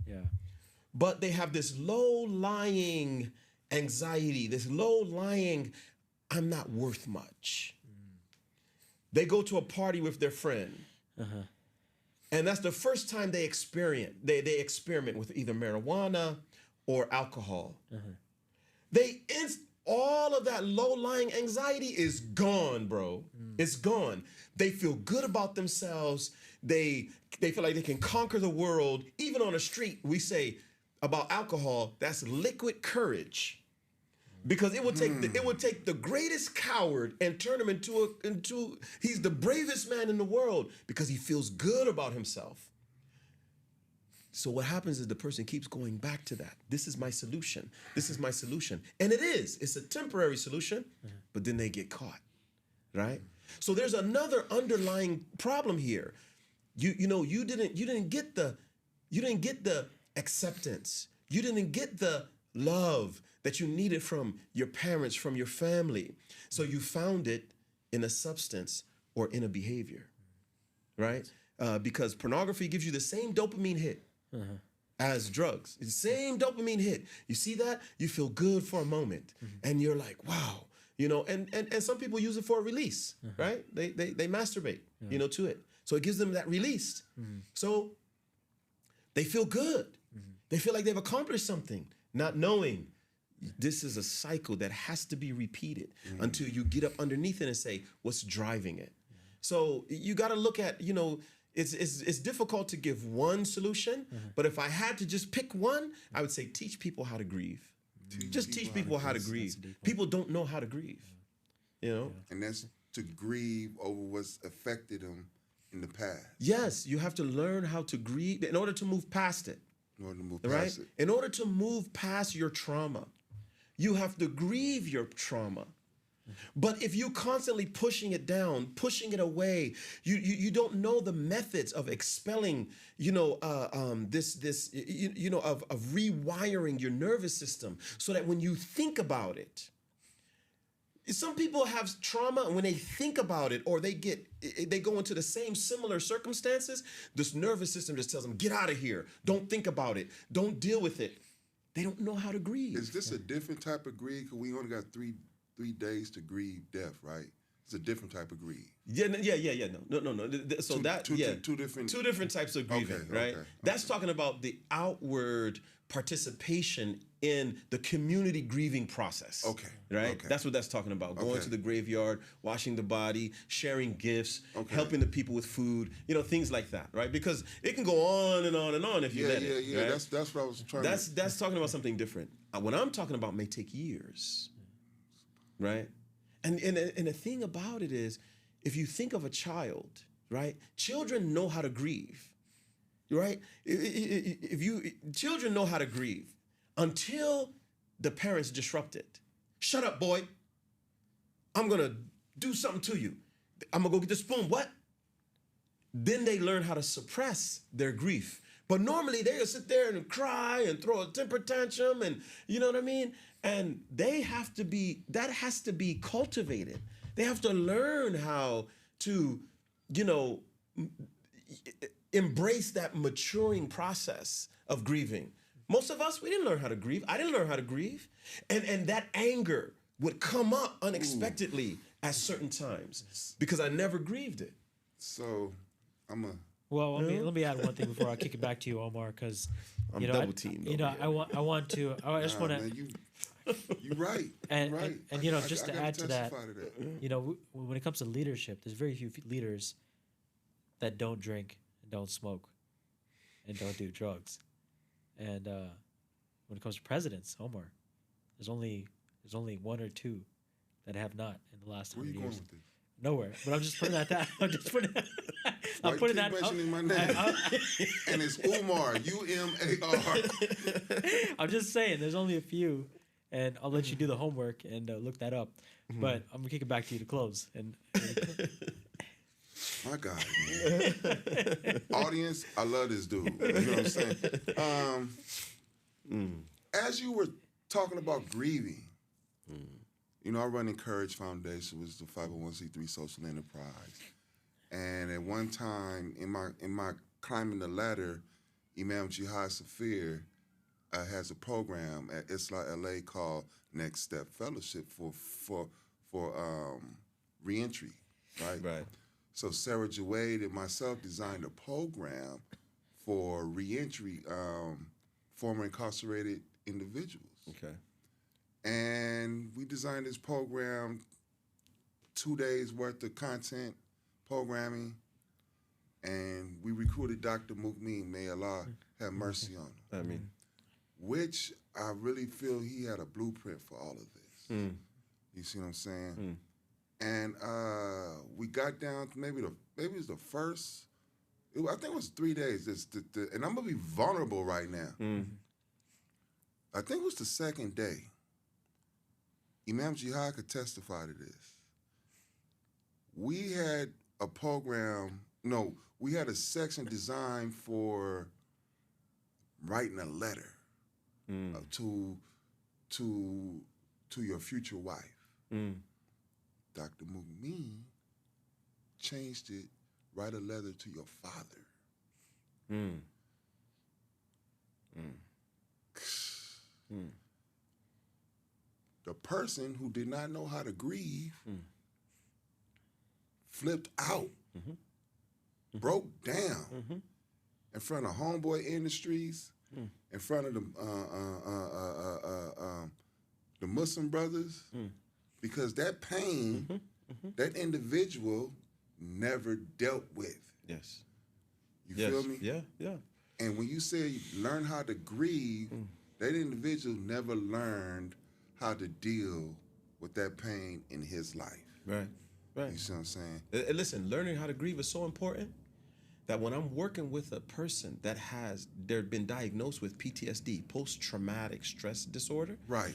but they have this low-lying anxiety, this low-lying, I'm not worth much. They go to a party with their friend, and that's the first time they experiment with either marijuana or alcohol. All of that low-lying anxiety is gone, bro. It's gone. They feel good about themselves. They feel like they can conquer the world. Even on the street, we say about alcohol, that's liquid courage. Because it would take the greatest coward and turn him into he's the bravest man in the world because he feels good about himself. So what happens is the person keeps going back to that. This is my solution. This is my solution. And it's a temporary solution, but then they get caught, right? So there's another underlying problem here. You didn't get the acceptance. You didn't get the love that you needed from your parents, from your family. So you found it in a substance or in a behavior, right? Because pornography gives you the same dopamine hit as drugs. It's the same dopamine hit. You see that? You feel good for a moment. And you're like, wow. And some people use it for a release, right? They masturbate, to it. So it gives them that release. So they feel good. They feel like they've accomplished something, not knowing this is a cycle that has to be repeated until you get up underneath it and say, what's driving it? So you got to look at, it's difficult to give one solution, but if I had to just pick one, I would say teach people how to grieve. Just teach people how to grieve. People don't know how to grieve, And that's to grieve over what's affected them in the past. Yes, you have to learn how to grieve in order to move past it. In order to move past it. In order to move past your trauma, you have to grieve your trauma. But if you constantly pushing it down, pushing it away, you don't know the methods of expelling, of rewiring your nervous system so that when you think about it, some people have trauma and when they think about it or they go into the same similar circumstances, this nervous system just tells them, get out of here. Don't think about it. Don't deal with it. They don't know how to grieve. Is this a different type of grief? Because we only got three days to grieve death, right? It's a different type of grief. Yeah. No. So two different types of grieving, right? That's talking about the outward participation in the community grieving process. Okay. Right? Okay. That's what that's talking about. Going to the graveyard, washing the body, sharing gifts, helping the people with food, things like that, right? Because it can go on and on and on if you let it. Yeah. Right? That's what I was trying That's talking about something different. What I'm talking about may take years. Right? And the thing about it is, if you think of a child, right? Children know how to grieve, right? Children know how to grieve until the parents disrupt it. Shut up, boy. I'm going to do something to you. I'm going to go get the spoon. What? Then they learn how to suppress their grief. But normally they'll sit there and cry and throw a temper tantrum and, you know what I mean? And that has to be cultivated. They have to learn how to, embrace that maturing process of grieving. Most of us, we didn't learn how to grieve. I didn't learn how to grieve. And that anger would come up unexpectedly at certain times because I never grieved it. So Well, let me add one thing before I kick it back to you, Omar, because I'm double teamed. I just want to. You're right. And just to add to that, when it comes to leadership, there's very few leaders that don't drink, and don't smoke, and don't do drugs. And when it comes to presidents, Omar, there's only one or two that have not in the last 100 years. Where are you going with this? Nowhere. But I'm just putting that. I'm putting that. Mentioning my name. And it's Umar, UMAR. I'm just saying, there's only a few, and I'll let you do the homework and look that up. Mm-hmm. But I'm gonna kick it back to you to close. And my God, man. Audience, I love this dude. You know what I'm saying? As you were talking about grieving. I run Encourage Foundation, which is the 501c3 social enterprise. And at one time, in my climbing the ladder, Imam Jihad Safir has a program at Isla LA called Next Step Fellowship for reentry, right? Right. So Sarah Jawade and myself designed a program for reentry, former incarcerated individuals. Okay. And we designed this program, 2 days worth of content, programming, and we recruited Dr. Mukmeen, may Allah have mercy on him. I mean, which I really feel he had a blueprint for all of this. You see what I'm saying? And we got down to maybe it was the first. I think it was 3 days. And I'm gonna be vulnerable right now. I think it was the second day. Imam Jihad could testify to this. We had a program. No, we had a section designed for writing a letter to your future wife. Dr. Mugmin changed it. Write a letter to your father. The person who did not know how to grieve flipped out, broke down in front of Homeboy Industries, in front of the Muslim brothers, because that pain, that individual never dealt with. Yes. You feel me? Yeah, yeah. And when you say learn how to grieve, that individual never learned how to deal with that pain in his life. Right. You see what I'm saying? Listen, learning how to grieve is so important that when I'm working with a person that they've been diagnosed with PTSD, post-traumatic stress disorder, right,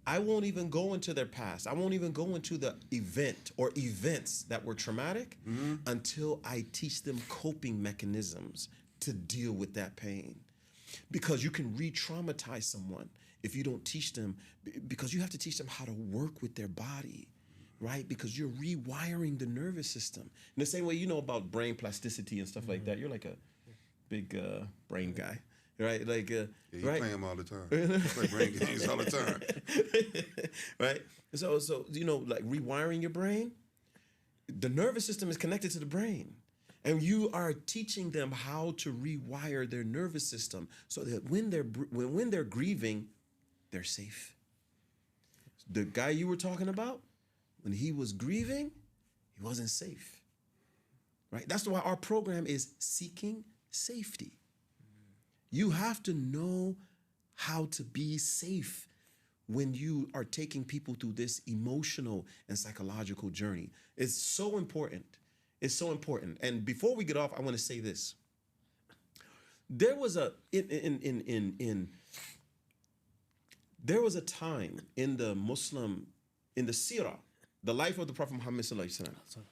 I won't even go into their past. I won't even go into the event or events that were traumatic until I teach them coping mechanisms to deal with that pain. Because you can re-traumatize someone if you don't teach them, because you have to teach them how to work with their body, right? Because you're rewiring the nervous system. In the same way, you know about brain plasticity and stuff like that. You're like a big brain guy. Right, like you right? play them all the time. You play brain games all the time, right? So you know, like rewiring your brain. The nervous system is connected to the brain, and you are teaching them how to rewire their nervous system so that when they're grieving, they're safe. The guy you were talking about, when he was grieving, he wasn't safe. Right? That's why our program is seeking safety. You have to know how to be safe when you are taking people through this emotional and psychological journey. It's so important. It's so important. And before we get off, I want to say this. There was a there was a time in the Sirah, the life of the Prophet Muhammad sallallahu alaihi wasallam,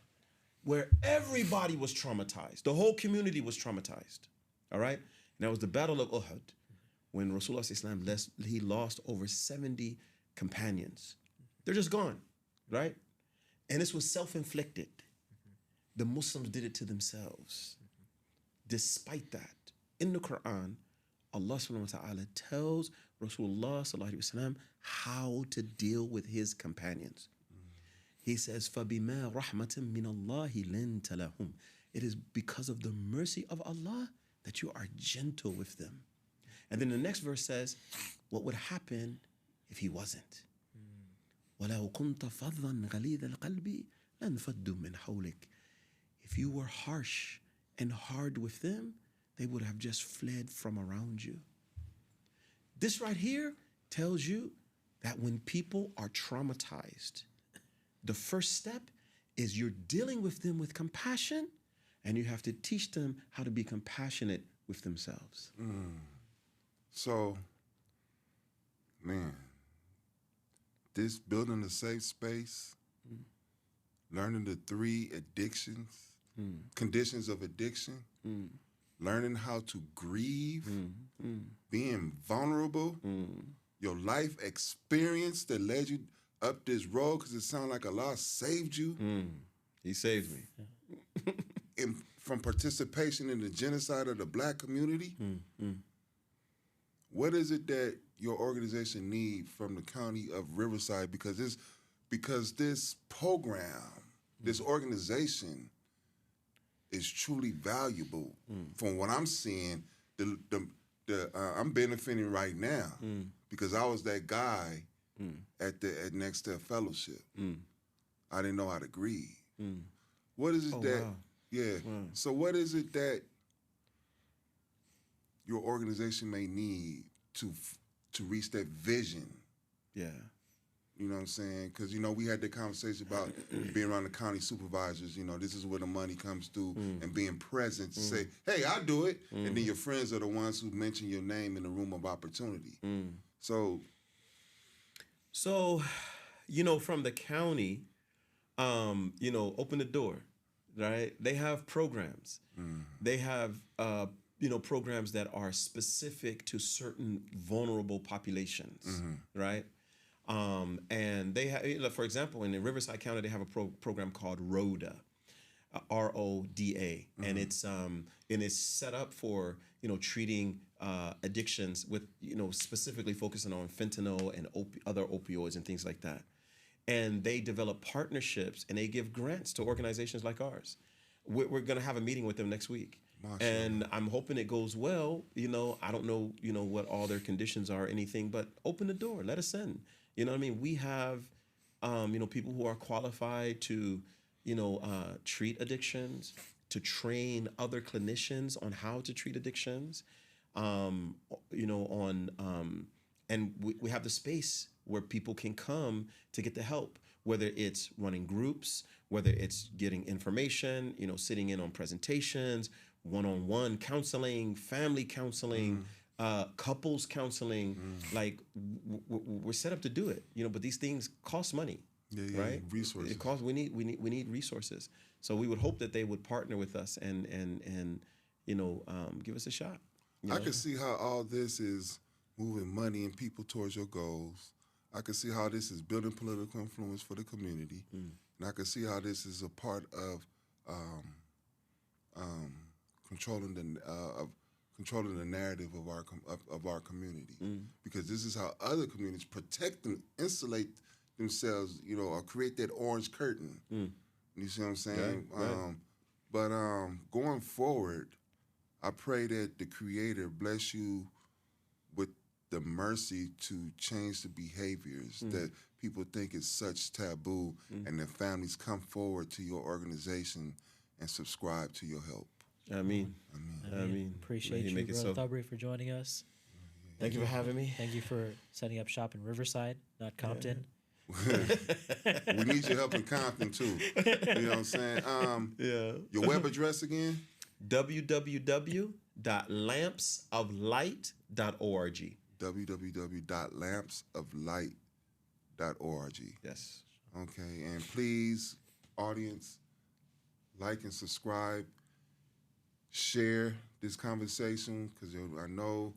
where everybody was traumatized. The whole community was traumatized. All right? And that was the Battle of Uhud, when Rasulullah sallallahu alaihi wasallam he lost over 70 companions. They're just gone, right? And this was self-inflicted. The Muslims did it to themselves. Despite that, in the Quran, Allah subhanahu wa ta'ala tells Rasulullah sallallahu alaihi wasallam how to deal with his companions. He says, فَبِمَا رَحْمَةٍ مِّنَ اللَّهِ لَنْتَ لَهُمْ. It is because of the mercy of Allah that you are gentle with them. And then the next verse says, what would happen if he wasn't? وَلَوْ كُنْتَ فَضًّا غَلِيظَ الْقَلْبِ لَانْفَضُّوا مِنْ حَوْلِكَ. If you were harsh and hard with them, they would have just fled from around you. This right here tells you that when people are traumatized, the first step is you're dealing with them with compassion, and you have to teach them how to be compassionate with themselves. So, man, this building a safe space, learning the 3 addictions, conditions of addiction, learning how to grieve, being vulnerable, your life experience that led you up this road, because it sounds like Allah saved you. He saved me. From participation in the genocide of the Black community. What is it that your organization need from the county of Riverside? Because this program, this organization is truly valuable. From what I'm seeing, I'm benefiting right now because I was that guy at Next Step Fellowship. I didn't know how to grieve. What is it Wow. Yeah. So what is it that your organization may need to reach that vision? Yeah. You know what I'm saying? Because, you know, we had the conversation about being around the county supervisors. You know, this is where the money comes through, and being present to say, hey, I do it. And then your friends are the ones who mention your name in the room of opportunity. So, you know, from the county, you know, open the door, right? They have programs. They have, you know, programs that are specific to certain vulnerable populations, right? And they have, for example, in the Riverside County, they have a program called RODA, RODA, and it's set up for, you know, treating addictions with, you know, specifically focusing on fentanyl and other opioids and things like that. And they develop partnerships and they give grants to organizations like ours. We're going to have a meeting with them next week. And I'm hoping it goes well. You know, I don't know, you know, what all their conditions are or anything, but open the door, let us in. You know what I mean? We have, you know, people who are qualified to, you know, treat addictions, to train other clinicians on how to treat addictions, you know, and we have the space where people can come to get the help, whether it's running groups, whether it's getting information, you know, sitting in on presentations, one-on-one counseling, family counseling, couples counseling. Like we're set up to do it, you know, but these things cost money, right? Resources. It costs. We need resources. So we would hope that they would partner with us and you know, give us a shot. I can see how all this is moving money and people towards your goals. I can see how this is building political influence for the community, and I can see how this is a part of controlling the narrative of our community, because this is how other communities protect and insulate themselves, you know, or create that orange curtain. You see what I'm saying? Yeah, right. But going forward, I pray that the Creator bless you with the mercy to change the behaviors that people think is such taboo, and that families come forward to your organization and subscribe to your help. I mean. Appreciate you, Brother Tabari, for joining us. Thank you for having me. Thank you for setting up shop in Riverside, not Compton. We need your help in Compton too. You know what I'm saying? Your web address again? www.lampsoflight.org. www.lampsoflight.org. Yes. Okay, and please, audience, like and subscribe. Share this conversation, because I know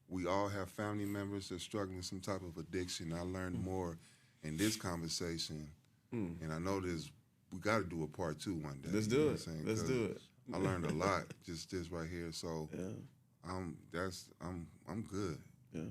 we all have family members that are struggling with some type of addiction. I learned more in this conversation, and I know we got to do a part 2 one day. Let's do it. Let's do it. I learned a lot just this right here. So I'm good. Yeah.